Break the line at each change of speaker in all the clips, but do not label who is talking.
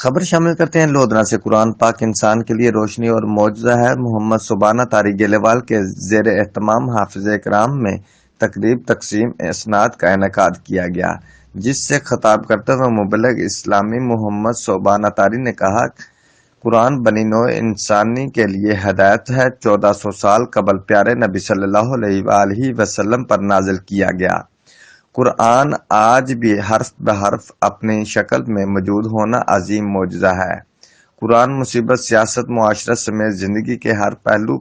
خبر شامل کرتے ہیں لودھنا سے۔ قرآن پاک انسان کے لیے روشنی اور معجزہ ہے۔ محمد سبحانہ طاری گیلیوال کے زیر اہتمام حافظ کرام میں تقریب تقسیم اسناد کا انعقاد کیا گیا، جس سے خطاب کرتے ہوئے مبلغ اسلامی محمد سبحانہ طاری نے کہا، قرآن بنی نوع انسانی کے لیے ہدایت ہے۔ 1400 سال قبل پیارے نبی صلی اللہ علیہ وآلہ وسلم پر نازل کیا گیا قرآن آج بھی حرف بحرف اپنی شکل میں موجود ہونا عظیم معجزہ ہے۔ قرآن مصیبت، سیاست، معاشرت سمیت زندگی کے ہر پہلو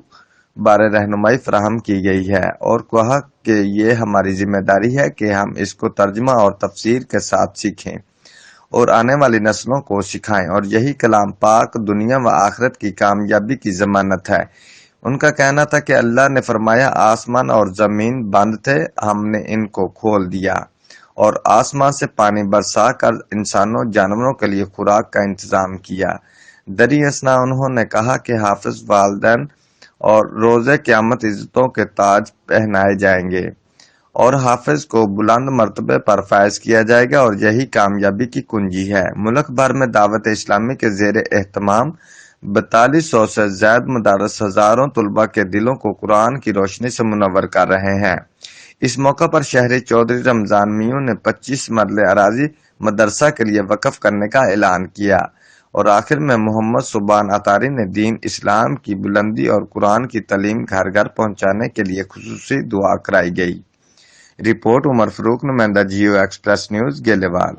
بارے رہنمائی فراہم کی گئی ہے، اور کہا کہ یہ ہماری ذمہ داری ہے کہ ہم اس کو ترجمہ اور تفسیر کے ساتھ سیکھیں اور آنے والی نسلوں کو سکھائیں، اور یہی کلام پاک دنیا و آخرت کی کامیابی کی ضمانت ہے۔ ان کا کہنا تھا کہ اللہ نے فرمایا، آسمان اور زمین بند تھے، ہم نے ان کو کھول دیا اور آسمان سے پانی برسا کر انسانوں جانوروں کے لیے خوراک کا انتظام کیا۔ دری اثنا انہوں نے کہا کہ حافظ والدین اور روز قیامت عزتوں کے تاج پہنائے جائیں گے اور حافظ کو بلند مرتبے پر فائز کیا جائے گا، اور یہی کامیابی کی کنجی ہے۔ ملک بھر میں دعوت اسلامی کے زیر اہتمام 4200 سے زائد مدارس ہزاروں طلباء کے دلوں کو قرآن کی روشنی سے منور کر رہے ہیں۔ اس موقع پر شہری چودھری رمضان میوں نے 25 مرلے اراضی مدرسہ کے لیے وقف کرنے کا اعلان کیا، اور آخر میں محمد سبحانہ طاری نے دین اسلام کی بلندی اور قرآن کی تعلیم گھر گھر پہنچانے کے لیے خصوصی دعا کرائی گئی۔ رپورٹ عمر فاروق، نمائندہ جیو ایکسپریس نیوز، گیلیوال۔